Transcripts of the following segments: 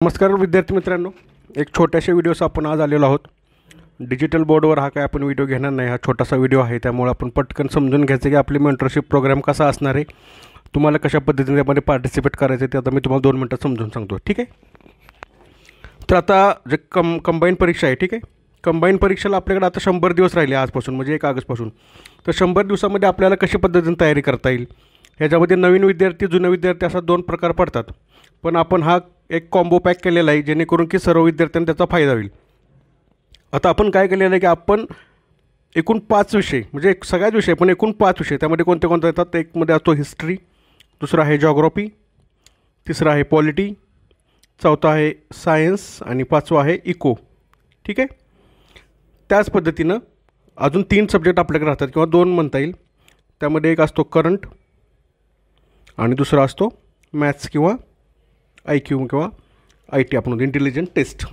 नमस्कार विद्यार्थी मित्रांनो, एक छोट्याशा व्हिडिओस आपण आज आलेलो आहोत. डिजिटल बोर्डवर हा काय आपण व्हिडिओ घेणार नाही, हा छोटासा व्हिडिओ आहे. त्यामुळे आपण पटकन समजून घ्यायचं की आपली मेंटरशिप प्रोग्राम कसा असणार आहे, तुम्हाला कशा पद्धतीने त्यामध्ये पार्टिसिपेट करायचं ते आता मी तुम्हाला 2 मिनटात समजून सांगतो. ठीक आहे. तर आता जे कंबाईन परीक्षा आहे, ठीक आहे, कंबाईन परीक्षेला आपल्याकडे आता 100 दिवस राहिले आजपासून, म्हणजे 1 ऑगस्टपासून. तर 100 दिवसामध्ये आपल्याला कशा पद्धतीने तयारी करता येईल, ह्याच्यामध्ये नवीन विद्यार्थी जुने विद्यार्थी असा 2 प्रकार पडतात. पण आपण हा एक कॉम्बो पॅक केलेला आहे जेणेकरून की सर्व विद्यार्थ्यांना त्याचा फायदा होईल. आता आपण काय केलेलं आहे की आपण एकूण 5 विषय, म्हणजे सगळ्याच विषय पण एकूण 5 विषय, त्यामध्ये कोणते कोणते येतात. एकमध्ये असतो हिस्ट्री, दुसरा आहे जॉग्रॉफी, तिसरा आहे पॉलिटी, चौथा आहे सायन्स आणि 5वा आहे इको. ठीक आहे. त्याच पद्धतीनं अजून 3 सब्जेक्ट आपल्याकडे राहतात किंवा 2 म्हणता येईल. त्यामध्ये एक असतो करंट आणि दुसरा असतो मॅथ्स किंवा IQ किंवा IT आपण म्हणतो इंटेलिजंट टेस्ट.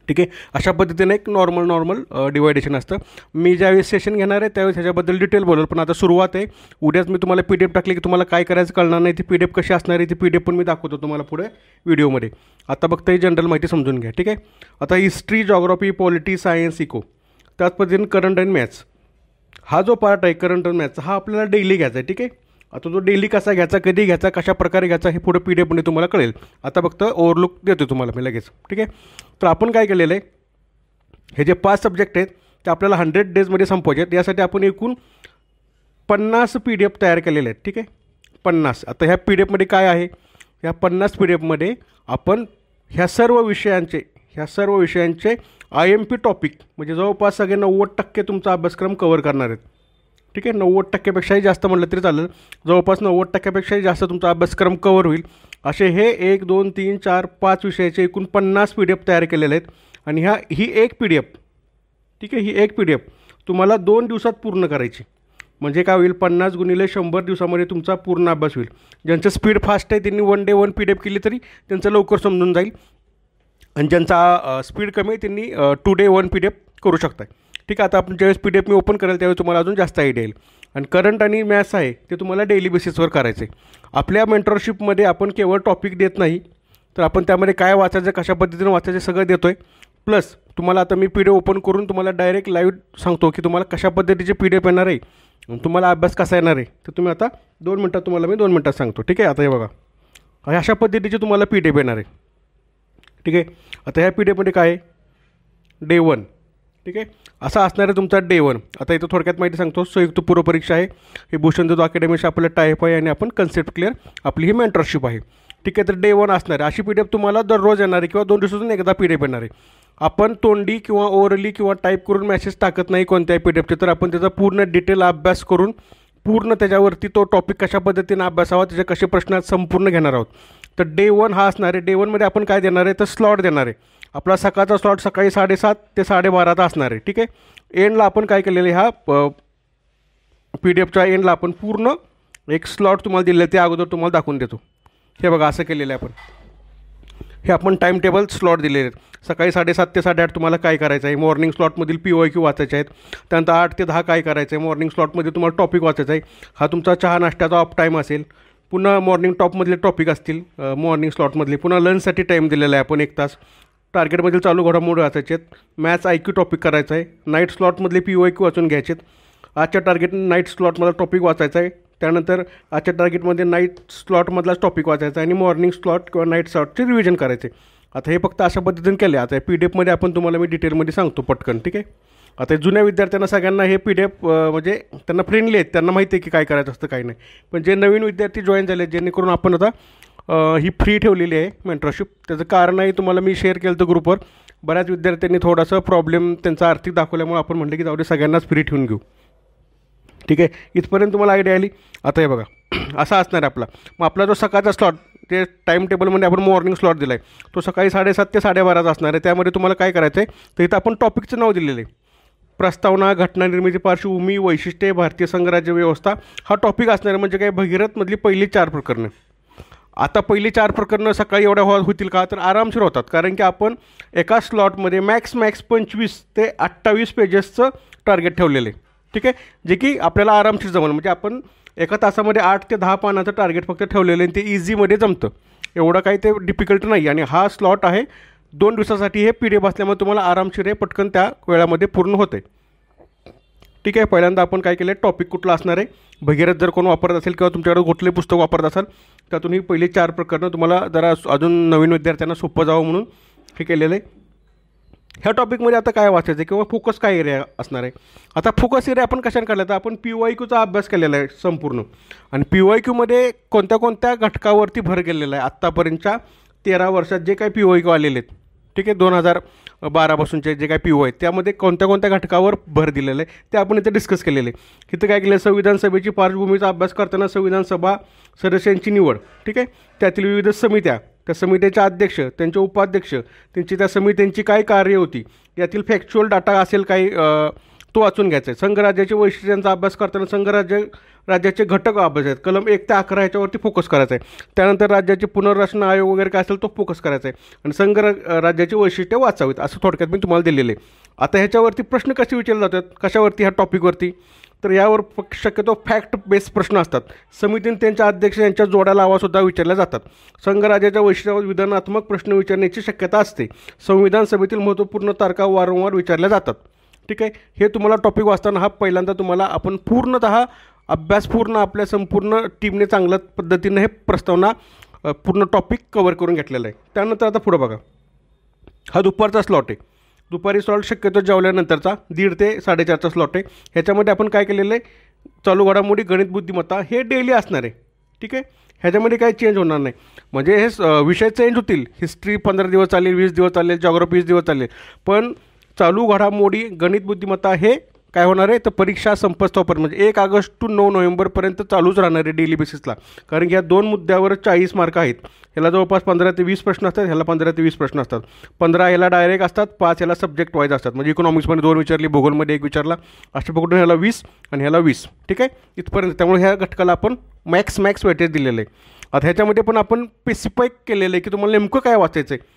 ठीक आहे. अशा पद्धतीने एक नॉर्मल डिवायडेशन असतं. मी ज्यावेळेस सेशन घेणार आहे त्यावेळेस ह्याच्याबद्दल डिटेल बोलेल. पण आता सुरुवात आहे. उद्याच मी तुम्हाला PDF टाकली की तुम्हाला काय करायचं कळणार नाही. ती PDF कशी असणार आहे ती PDF पण मी दाखवतो तुम्हाला पुढे व्हिडिओमध्ये. आता फक्त ही जनरल माहिती समजून घ्या. ठीक आहे. आता history, geography, polity, science, eco, त्याच पद्धतीने करंट आणि मॅथ्स, हा जो पार्ट आहे करंट आणि मॅथ्स, हा आपल्याला डेली घ्यायचा आहे. ठीक आहे. आता तो डेली कसा घ्यायचा, कधी घ्यायचा, कशा प्रकारे घ्यायचा हे पुढे PDF मध्ये तुम्हाला कळेल. आता फक्त ओव्हरलुक देतो तुम्हाला मी लगेच. ठीक आहे. तर आपण काय केलेलं आहे, हे जे 5 सब्जेक्ट आहेत ते आपल्याला 100 डेजमध्ये संपवायचे आहेत. यासाठी आपण एकूण 50 PDF तयार केलेले आहेत. ठीक आहे. 50. आता ह्या PDF मध्ये काय आहे, ह्या 50 PDF मध्ये आपण ह्या सर्व विषयांचे IMP टॉपिक, म्हणजे जवळपास सगळे 90% तुमचा अभ्यासक्रम कव्हर करणार आहेत. ठीक आहे. 90%पेक्षाही जास्त म्हटलं तरी चालेल. जवळपास 90%पेक्षाही जास्त तुमचा अभ्यासक्रम कव्हर होईल असे हे 1, 2, 3, 4, 5 विषयाचे एकूण 50 PDF तयार केलेले आहेत. आणि ही एक PDF, ठीक आहे, ही एक PDF तुम्हाला 2 दिवसात पूर्ण करायची. म्हणजे काय होईल, 50 गुणिले 100 दिवसामध्ये तुमचा पूर्ण अभ्यास होईल. ज्यांचं स्पीड फास्ट आहे त्यांनी 1 डे 1 PDF केली तरी त्यांचं लवकर समजून जाईल. आणि ज्यांचा स्पीड कमी आहे त्यांनी 2 डे 1 PDF करू शकता. ठीक आहे. आता आपण ज्यावेळेस PDF मी ओपन करेल त्यावेळेस तुम्हाला अजून जास्त आयडिया येईल. आणि करंट आणि मॅथ्स आहे ते तुम्हाला डेली बेसिसवर करायचं आहे. आपल्या मेंटरशिपमध्ये आपण केवळ टॉपिक देत नाही, तर आपण त्यामध्ये काय वाचायचं, कशा पद्धतीने वाचायचं सगळं देतो आहे. प्लस तुम्हाला आता मी PDF ओपन करून तुम्हाला डायरेक्ट लाईव्ह सांगतो की तुम्हाला कशा पद्धतीचे PDF येणार आहे, तुम्हाला अभ्यास कसा येणार आहे. तर तुम्ही आता 2 मिनटात तुम्हाला मी 2 मिनटात सांगतो. ठीक आहे. आता हे बघा, अशा पद्धतीचे तुम्हाला PDF येणार आहे. ठीक आहे. आता ह्या PDF मध्ये काय आहे, डे 1. ठीक आहे. असा असणार आहे तुमचा डे 1. आता इथं थोडक्यात माहिती सांगतो. संयुक्त पूर्व परीक्षा आहे, हे भूषण जाधव अकॅडमीशी आपलं टायप आहे आणि आपण कन्सेप्ट क्लिअर आपली ही मेंटरशिप आहे. ठीक आहे. तर डे 1 असणार आहे. अशी PDF तुम्हाला दररोज येणार आहे किंवा 2 दिवसातून एकदा PDF येणार आहे. आपण तोंडी किंवा ओरली किंवा टाईप करून मेसेज टाकत नाही कोणत्याही PDFचे, तर आपण त्याचा पूर्ण डिटेल अभ्यास करून पूर्ण त्याच्यावरती तो टॉपिक कशा पद्धतीने अभ्यासावा, त्याचे कसे प्रश्न संपूर्ण घेणार आहोत. तर डे 1 हा असणार आहे. डे 1मध्ये आपण काय देणार आहे, तर स्लॉट देणार आहे. आपला सकाळचा स्लॉट सकाळी 7:30 ते 12:30 असणार आहे. ठीक आहे. एंडला आपण काय केलेलं आहे, ह्या PDFच्या एंडला आपण पूर्ण एक स्लॉट तुम्हाला दिलेलं आहे, ते अगोदर तुम्हाला दाखवून देतो. हे बघा, असं केलेलं आहे आपण. हे आपण टाईम टेबल स्लॉट दिलेले आहेत. सकाळी 7:30 ते 8:30 तुम्हाला काय करायचं आहे, मॉर्निंग स्लॉटमधील PYQ वाचायचे आहेत. त्यानंतर 8 ते 10 काय करायचं आहे, मॉर्निंग स्लॉटमध्ये तुम्हाला टॉपिक वाचायचा आहे. हा तुमचा चहा नाश्त्याचा ऑफ टाईम असेल. पुन्हा मॉर्निंग टॉपमधले टॉपिक असतील मॉर्निंग स्लॉटमधले. पुन्हा लंचसाठी टाईम दिलेला आहे आपण 1 तास. टार्गेटमधील चालू घडामोडी वाचायचे आहेत. मॅथ्स IQ टॉपिक करायचा आहे. नाईट स्लॉटमधले PYQ वाचून घ्यायचे आहेत. आजच्या टार्गेट नाईट स्लॉटमधला टॉपिक वाचायचा आहे. त्यानंतर आजच्या टार्गेटमध्ये नाईट स्लॉटमधलाच टॉपिक वाचायचा आहे आणि मॉर्निंग स्लॉट किंवा नाईट स्लॉटचे रिव्हिजन करायचे. आता हे फक्त अशा पद्धतीने केले. आता PDFमध्ये आपण तुम्हाला मी डिटेलमध्ये सांगतो पटकन. ठीक आहे. आता जुन्या विद्यार्थ्यांना सगळ्यांना हे PDF म्हणजे त्यांना फ्रेंडली आहेत, त्यांना माहिती आहे की काय करायचं असतं काय नाही. पण जे नवीन विद्यार्थी जॉईन झाले, जेणेकरून आपण आता ही फ्री ठेवलेली आहे मेंटरशिप. त्याचं कारणही तुम्हाला मी शेअर केलं होतं ग्रुपवर. बऱ्याच विद्यार्थ्यांनी थोडासा प्रॉब्लेम त्यांचा आर्थिक दाखवल्यामुळे आपण म्हटलं की जाऊ दे सगळ्यांनाच फ्री ठेवून घेऊ. ठीक आहे. इथपर्यंत तुम्हाला आयडिया आली. आता हे बघा, असा असणार आहे आपला. मग आपला जो सकाळचा स्लॉट, ते टाईम टेबलमध्ये आपण मॉर्निंग स्लॉट दिला आहे, तो सकाळी 7:30 ते 12:30 असणार आहे. त्यामध्ये तुम्हाला काय करायचं आहे, तर इथं आपण टॉपिकचं नाव दिलेलं आहे. प्रस्तावना, घटना निर्मिती, पार्श्वभूमी, वैशिष्ट्ये, भारतीय संघराज्य व्यवस्था, हा टॉपिक असणार आहे. म्हणजे काय, भगीरथमधली पहिली 4 प्रकरणं. आता पहिली 4 प्रकरणं सकाळी एवढ्या होतील का, तर आरामशीर होतात. कारण की आपण एका स्लॉटमध्ये मॅक्स 25 ते 28 पेजेसचं टार्गेट ठेवलेलं आहे. ठीक आहे. जे की आपल्याला आरामशीर जमेल. म्हणजे आपण एका तासामध्ये 8 ते 10 पानाचं टार्गेट फक्त ठेवलेलं आहे, ते इझीमध्ये जमतं. एवढं काही ते डिफिकल्ट नाही. आणि हा स्लॉट आहे 2 दिवसासाठी. हे PDF असल्यामुळे तुम्हाला आरामशीर हे पटकन त्या वेळामध्ये पूर्ण होते. ठीक आहे. पहिल्यांदा आपण काय केलं, टॉपिक कुठला असणार आहे, भगीरथ जर कोण वापरत असेल किंवा तुमच्याकडे कुठले पुस्तक वापरत असाल त्यातून ही पहिली 4 प्रकरणं तुम्हाला जरा अजून नवीन विद्यार्थ्यांना सोपं जावं म्हणून हे केलेलं आहे. ह्या टॉपिकमध्ये आता काय वाचायचं आहे किंवा फोकस काय एरिया असणार आहे. आता फोकस एरिया आपण कशाने काढला, तर आपण PYQचा अभ्यास केलेला आहे संपूर्ण. आणि PYQमध्ये कोणत्या कोणत्या घटकावरती भर गेलेला आहे आत्तापर्यंतच्या 13 वर्षात जे काही PYQ आलेले आहेत. ठीक आहे. 2012पासूनचे जे काही PY आहेत त्यामध्ये कोणत्या कोणत्या घटकावर भर दिलेलं आहे ते आपण इथे डिस्कस केलेले आहे. इथं काय केलं, संविधान सभेची पार्श्वभूमीचा अभ्यास करताना संविधान सभा सदस्यांची निवड. ठीक आहे. त्यातील विविध समित्या, त्या समित्याचे अध्यक्ष, त्यांचे उपाध्यक्ष, त्यांची त्या समित्यांची काय कार्य होती, यातील फॅक्च्युअल डाटा असेल काही तो वाचून घ्यायचा आहे. संघराज्याच्या वैशिष्ट्यांचा अभ्यास करताना राज्याचे घटक अभ्यास आहेत, कलम 1 ते 11 ह्याच्यावरती फोकस करायचा आहे. त्यानंतर राज्याचे पुनर्रचना आयोग वगैरे काय असेल तो फोकस करायचा आहे. आणि राज्याची वैशिष्ट्ये वाचावीत असं थोडक्यात मी तुम्हाला दिलेले आहे. आता ह्याच्यावरती प्रश्न कसे विचारले जातात, कशावरती, ह्या टॉपिकवरती, तर यावर शक्यतो फॅक्ट बेस्ड प्रश्न असतात. समितीने त्यांच्या अध्यक्ष यांच्या जोड्या लावासुद्धा विचारल्या जातात. संघराज्याच्या वैशिष्ट्यावर विधानात्मक प्रश्न विचारण्याची शक्यता असते. संविधान सभेतील महत्त्वपूर्ण तारखा वारंवार विचारल्या जातात. ठीक आहे. हे तुम्हाला टॉपिक वाचताना हा पहिल्यांदा तुम्हाला आपण पूर्णतः अभ्यास पूर्ण आपल्या संपूर्ण टीमने चांगल्या पद्धतीने हे प्रस्तावना पूर्ण टॉपिक कवर करून घेतलेला आहे. त्यानंतर आता पुढं बघा, हा दुपारचा स्लॉट आहे. दुपारी स्लॉट शक्यतो जेवल्यानंतरचा 1:30 ते 4:30चा स्लॉट आहे. ह्याच्यामध्ये आपण काय केलेलं आहे, चालू घडामोडी, गणित बुद्धिमत्ता हे डेली असणार आहे. ठीक आहे. ह्याच्यामध्ये काही चेंज होणार नाही. म्हणजे हे विषय चेंज होतील. हिस्ट्री 15 दिवस चालेल, 20 दिवस चालेल, जॉग्राफी 20 दिवस चालेल, पण चालू घडामोडी, गणित बुद्धिमत्ता हे काय होणार आहे, तर परीक्षा संपस्तोपर्यंत म्हणजे 1 ऑगस्ट टू 9 नोव्हेंबरपर्यंत चालूच राहणार आहे डेली बेसिसला. कारण की ह्या 2 मुद्द्यावर 40 मार्क आहेत. ह्याला जवळपास 15 ते 20 प्रश्न असतात, ह्याला 15 ते 20 प्रश्न असतात. 15 ह्याला डायरेक्ट असतात, 5 ह्याला सब्जेक्ट वाईज असतात. म्हणजे इकॉनॉमिक्समध्ये 2 विचारली, भूगोलमध्ये 1 विचारला, अशा पकडून ह्याला 20 आणि ह्याला 20. ठीक आहे. इथपर्यंत. त्यामुळे ह्या घटकाला आपण मॅक्स वेटेज दिलेलं आहे. आता ह्याच्यामध्ये पण आपण स्पेसिफाय केलेलं आहे की तुम्हाला नेमकं काय वाचायचं आहे.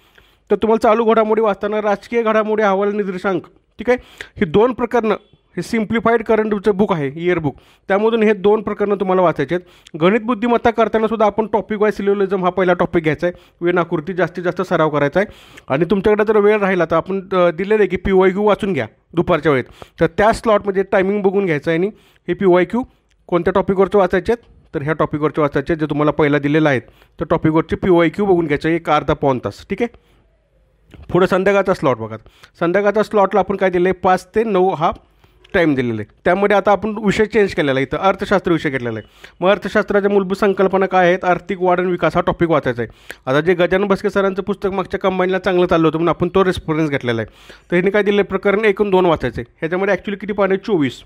तर तुम्हाला चालू घडामोडी वाचताना राजकीय घडामोडी, अहवाल, निर्देशांक. ठीक आहे. ही 2 प्रकरणं, हे सिम्प्लिफाईड करंटचं बुक आहे, इयर बुक, त्यामधून हे 2 प्रकरणं तुम्हाला वाचायचे आहेत. गणित बुद्धिमत्ता करताना सुद्धा आपण टॉपिक वाईज सिलोजिझम हा पहिला टॉपिक घ्यायचा आहे. वेनाकृती जास्तीत जास्त सराव करायचा आहे. आणि तुमच्याकडे जर वेळ राहिला तर आपण दिलेलं आहे की PYQ वाचून घ्या दुपारच्या वेळेत. तर त्या स्लॉटमध्ये टायमिंग बघून घ्यायचं आहे आणि हे PYQ कोणत्या टॉपिकवरचे वाचायचे आहेत, तर ह्या टॉपिकवरचे वाचायचे जे तुम्हाला पहिला दिलेलं आहेत. तर टॉपिकवरचे PYQ बघून घ्यायचं, 1 अर्धा पाऊण तास. ठीक आहे. पुढं संध्याकाळचा स्लॉट बघा. संध्याकाळच्या स्लॉटला आपण काय दिलं आहे, 5 ते 9 हा टाईम दिलेला आहे. त्यामध्ये आता आपण विषय चेंज केलेला आहे. इथं अर्थशास्त्र विषय घेतलेला आहे. मग अर्थशास्त्राच्या मूलभूत संकल्पना काय आहेत, आर्थिक वाढ आणि विकास हा टॉपिक वाचायचा आहे. आता जे गजानन बसके सरांचं पुस्तक मागच्या कंबाईनला चांगलं चाललं होतं म्हणून आपण तो रेफरन्स घेतलेला आहे. तर ह्यांनी काय दिलं आहे, प्रकरण 1 आणि 2 वाचायचे. ह्याच्यामध्ये ॲक्च्युली किती पान आहे, 24.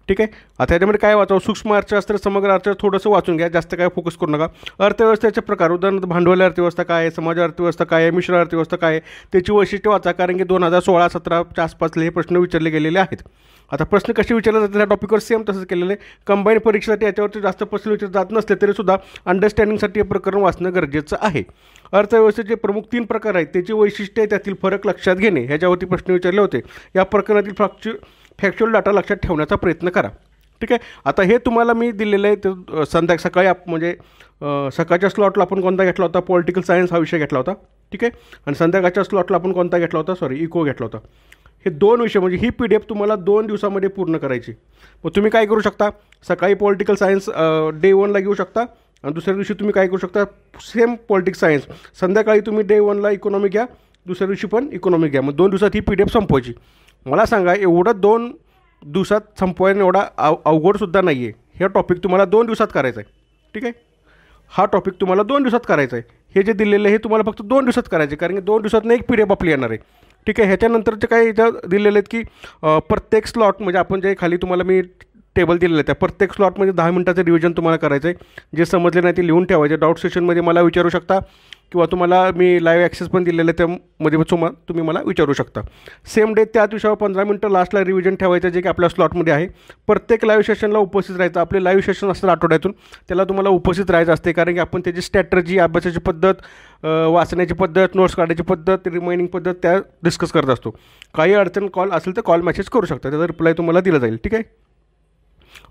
ठीक आहे. आता ह्याच्यामध्ये काय वाचावं, सूक्ष्म अर्थशास्त्र, समग्र अर्थशास्त्र थोडंसं वाचून घ्या, जास्त काय फोकस करू नका. अर्थव्यवस्थेचे प्रकार, उदाहरणार्थ भांडवली अर्थव्यवस्था काय आहे, समाज अर्थव्यवस्था काय आहे, मिश्र अर्थव्यवस्था काय आहे, त्याची वैशिष्ट्य वाचा. कारण की 2016-17च्या आसपासले हे प्रश्न विचारले गेलेले आहेत. आता प्रश्न कसे विचारले जातात ह्या टॉपिकवर सेम तसंच केलेलं आहे. कंबाईन परीक्षेसाठी याच्यावरती जास्त प्रश्न विचारले जात नसले तरीसुद्धा अंडरस्टँडिंगसाठी हे प्रकरण वाचणं गरजेचं आहे. अर्थव्यवस्थेचे प्रमुख 3 प्रकार आहेत, त्याची वैशिष्ट्ये, त्यातील फरक लक्षात घेणे, ह्याच्यावरती प्रश्न विचारले होते. या प्रकरणातील फॅक्च्युअल डाटा लक्षात ठेवण्याचा प्रयत्न करा. ठीक आहे. आता हे तुम्हाला मी दिलेलं आहे. तर सकाळी म्हणजे सकाळच्या स्लॉटला आपण कोणता घेतला होता, पॉलिटिकल सायन्स हा विषय घेतला होता. ठीक आहे. आणि संध्याकाळच्या स्लॉटला आपण कोणता घेतला होता, इको घेतला होता. हे 2 विषय म्हणजे ही PDF तुम्हाला 2 दिवसामध्ये पूर्ण करायची. मग तुम्ही काय करू शकता, सकाळी पॉलिटिकल सायन्स डे 1ला घेऊ शकता आणि दुसऱ्या दिवशी तुम्ही काय करू शकता, सेम पॉलिटिक्स सायन्स संध्याकाळी तुम्ही डे 1ला इकॉनॉमी घ्या, दुसऱ्या दिवशी पण इकॉनॉमी घ्या. मग 2 दिवसात ही PDF संपवायची. मला सांगा, एवढं 2 दिवसात संपवायला एवढा अवघडसुद्धा नाही आहे. हे टॉपिक तुम्हाला 2 दिवसात करायचं आहे. ठीक आहे. हा टॉपिक तुम्हाला 2 दिवसात करायचा आहे. हे जे दिलेलं आहे हे तुम्हाला फक्त 2 दिवसात करायचे, कारण की 2 दिवसात एक PDF आपली येणार आहे. ठीक आहे. ह्याच्यानंतरचे काय इथं दिलेले आहेत की प्रत्येक स्लॉट म्हणजे आपण जे खाली तुम्हाला मी टेबल दिलेलं आहे त्या प्रत्येक स्लॉटमध्ये 10 मिनिटाचं रिव्हिजन तुम्हाला करायचं आहे. जे समजले नाही ते लिहून ठेवायचे. डाऊट सेशनमध्ये मला विचारू शकता किंवा तुम्हाला मी लाईव्ह ॲक्सेस पण दिलेलं आहे, त्यामध्ये तुम्ही मला विचारू शकता. सेम डे त्याच विषयावर 15 मिनिटं लास्टला रिव्हिजन ठेवायचं, जे की आपल्या स्लॉटमध्ये आहे. प्रत्येक लाईव्ह सेशनला उपस्थित राहायचं. आपले लाईव्ह सेशन असतात आठवड्यातून, त्याला तुम्हाला उपस्थित राहायचं असते. कारण की आपण त्याची स्ट्रॅटर्जी, अभ्यासाची पद्धत, वाचण्याची पद्धत, नोट्स काढायची पद्धत, रिमाइंडिंग पद्धत त्या डिस्कस करत असतो. काही अडचण कॉल असेल तर कॉल मेसेज करू शकता, त्याचा रिप्लाय तुम्हाला दिला जाईल. ठीक आहे.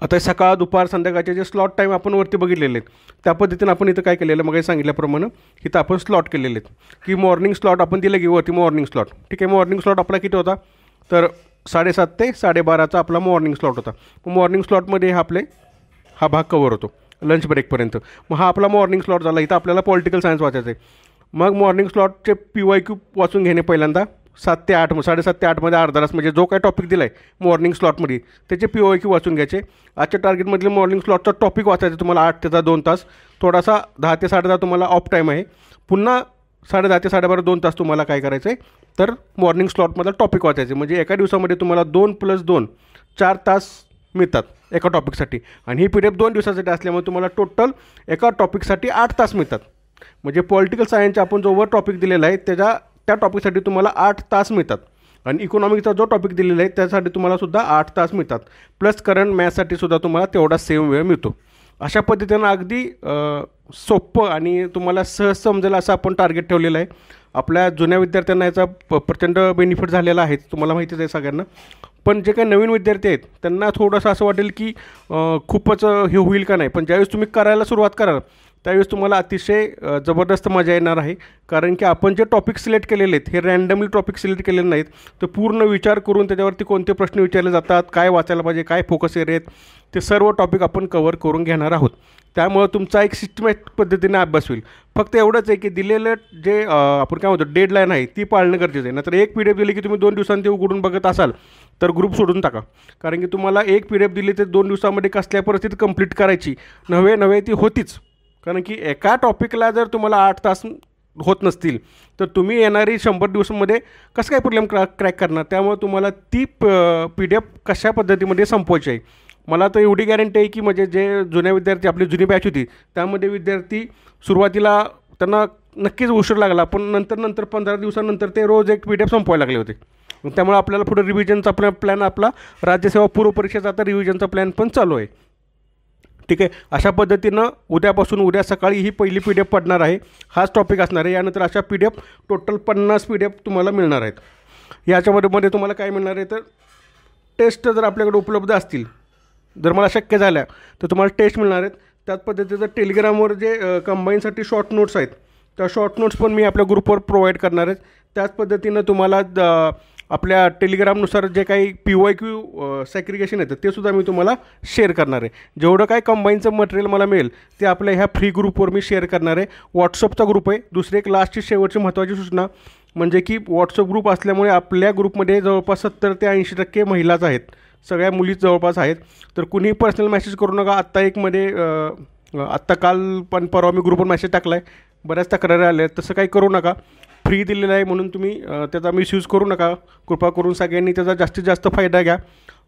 आता सकाळ दुपार संध्याकाळचे जे स्लॉट टाईम आपण वरती बघितलेले आहेत त्या पद्धतीनं आपण इथं काय केलेलं मग सांगितल्याप्रमाणे इथं आपण स्लॉट केलेले आहेत की मॉर्निंग स्लॉट आपण दिलं की वरती मॉर्निंग स्लॉट. ठीक आहे, मॉर्निंग स्लॉट आपला किती होता तर 7:30 ते 12:30चा आपला मॉर्निंग स्लॉट होता. मॉर्निंग स्लॉटमध्ये हा भाग कवर होतो लंच ब्रेकपर्यंत. मग हा आपला मॉर्निंग स्लॉट झाला. इथं आपल्याला पॉलिटिकल सायन्स वाचायचं आहे. मग मॉर्निंग स्लॉटचे PYQ वाचून घेणे पहिल्यांदा 7 ते 8 7:30 ते 8मध्ये अर्धा तास म्हणजे जो काय टॉपिक दिला आहे मॉर्निंग स्लॉटमध्ये त्याचे PYQ वाचून घ्यायचे. आजच्या टार्गेटमधले मॉर्निंग स्लॉटचा टॉपिक वाचायचा तुम्हाला 8 ते 2 तास. थोडासा 10 ते 10:30 तुम्हाला ऑफ टाईम आहे. पुन्हा 10:30 ते 12:30 2 तास तुम्हाला काय करायचं आहे तर मॉर्निंग स्लॉटमधला टॉपिक वाचायचे. म्हणजे एका दिवसामध्ये तुम्हाला 2 + 2 4 तास मिळतात एका टॉपिकसाठी. आणि ही PDF 2 दिवसासाठी असल्यामुळे तुम्हाला टोटल एका टॉपिकसाठी 8 तास मिळतात. म्हणजे पॉलिटिकल सायन्सचा आपण जो टॉपिक दिलेला आहे त्या टॉपिकसाठी तुम्हाला 8 तास मिळतात. आणि इकॉनॉमिकचा जो टॉपिक दिलेला आहे त्यासाठी तुम्हाला सुद्धा 8 तास मिळतात. प्लस करंट मॅथ्ससाठी सुद्धा तुम्हाला तेवढा सेम वेळ मिळतो. अशा पद्धतीनं अगदी सोपं आणि तुम्हाला सहज समजेल असं आपण टार्गेट ठेवलेलं आहे. आपल्या जुन्या विद्यार्थ्यांना याचा प्रचंड बेनिफिट झालेला आहे, तुम्हाला माहितीच आहे सगळ्यांना. पण जे काही नवीन विद्यार्थी आहेत त्यांना थोडंसं असं वाटेल की खूपच हे होईल का नाही. पण ज्यावेळेस तुम्ही करायला सुरुवात कराल त्यावेळेस तुम्हाला अतिशय जबरदस्त मजा येणार आहे. कारण की आपण जे टॉपिक सिलेक्ट केलेले आहेत हे रँडमली टॉपिक सिलेक्ट केलेले नाहीत, तर पूर्ण विचार करून त्याच्यावरती कोणते प्रश्न विचारले जातात, काय वाचायला पाहिजे, काय फोकस एरिया आहेत, ते सर्व टॉपिक आपण कवर करून घेणार आहोत. त्यामुळं तुमचा एक सिस्टमॅटिक पद्धतीने अभ्यास होईल. फक्त एवढंच आहे की दिलेलं जे आपण काय म्हणतो डेडलाईन आहे ती पाळणं गरजेचं आहे. नाहीतर एक PDF दिली की तुम्ही 2 दिवसांनी ते उघडून बघत असाल तर ग्रुप सोडून टाका. कारण की तुम्हाला एक PDF दिली तर 2 दिवसामध्ये कसल्या परिस्थितीत कंप्लीट करायची नव्हे ती होतीच. कारण की एका टॉपिकला जर तुम्हाला 8 तास होत नसतील तर तुम्ही येणारी 100 दिवसांमध्ये कसं काय प्रॉब्लेम क्रॅक करणार. त्यामुळे तुम्हाला ती PDF कशा पद्धतीमध्ये संपवायची आहे. मला तर एवढी गॅरंटी आहे की म्हणजे जे जुन्या विद्यार्थी आपली जुनी बॅच होती त्यामध्ये विद्यार्थी सुरुवातीला त्यांना नक्कीच उशीर लागला, पण नंतर 15 दिवसानंतर ते रोज एक PDF संपवायला लागले होते. त्यामुळे आपल्याला पुढे रिव्हिजनचा प्लॅन आपला राज्यसेवा पूर्व परीक्षेचा आता रिव्हिजनचा प्लॅन पण चालू आहे. ठीक आहे, अशा पद्धतीनं उद्या सकाळी ही पहिली PDF पडणार आहे. हाच टॉपिक असणार आहे. यानंतर अशा PDF टोटल 50 PDF तुम्हाला मिळणार आहेत. याच्यामध्ये तुम्हाला काय मिळणार आहे तर टेस्ट जर आपल्याकडे उपलब्ध असतील, जर मला शक्य झाल्या तर तुम्हाला टेस्ट मिळणार आहेत. त्याच पद्धतीचं टेलिग्रामवर जे कंबाईनसाठी शॉर्ट नोट्स आहेत त्या शॉर्ट नोट्स पण मी आपल्या ग्रुपवर प्रोव्हाइड करणार आहेत. त्याच पद्धतीनं तुम्हाला आपल्या टेलिग्रामनुसार जे काही PYQ सॅग्रिगेशन येतं ते सुद्धा मी तुम्हाला शेअर करणार आहे. जेवढं काय कंबाईनचं मटेरियल मला मिळेल ते आपल्या ह्या फ्री ग्रुपवर मी शेअर करणार आहे. व्हॉट्सअपचा ग्रुप आहे. दुसरी एक लास्टची शेवटची महत्त्वाची सूचना म्हणजे की व्हॉट्सअप ग्रुप असल्यामुळे आपल्या ग्रुपमध्ये जवळपास 70 ते 80% महिलाच आहेत. सगळ्या मुलीच जवळपास आहेत. तर कुणीही पर्सनल मेसेज करू नका. आत्ता काल पण परवा मी ग्रुपवर मेसेज टाकला आहे, बऱ्याच तक्रारी आल्या आहेत. तसं काही करू नका. फ्री दिलेलं आहे म्हणून तुम्ही त्याचा मिसयूज करू नका. कृपा करून सगळ्यांनी त्याचा जास्तीत जास्त फायदा घ्या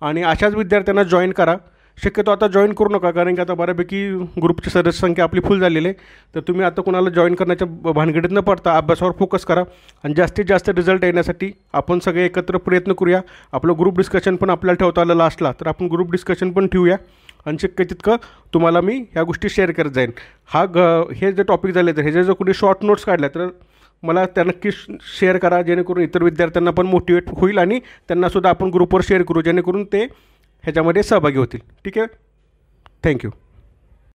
आणि अशाच विद्यार्थ्यांना जॉईन करा. शक्यतो आता जॉईन करू नका कारण की आता बऱ्यापैकी ग्रुपची सदस्य संख्या आपली फुल झालेली आहे. तर तुम्ही आता कोणाला जॉईन करण्याच्या भानगडीत न पडता अभ्यासावर फोकस करा आणि जास्तीत जास्त रिझल्ट येण्यासाठी आपण सगळे एकत्र प्रयत्न करूया. आपलं ग्रुप डिस्कशन पण आपल्याला ठेवता आलं लास्टला, तर आपण ग्रुप डिस्कशन पण ठेवूया आणि शक्य तितकं तुम्हाला मी ह्या गोष्टी शेअर करत जाईन. हे जे टॉपिक झाले तर हे जर कोणी शॉर्ट नोट्स काढल्या तर मला त्या नक्की शेअर करा, जेणेकरून इतर विद्यार्थ्यांना पण मोटिवेट होईल आणि त्यांनासुद्धा आपण ग्रुपवर शेअर करू जेणेकरून ते ह्याच्यामध्ये सहभागी होतील. ठीक आहे, थँक्यू.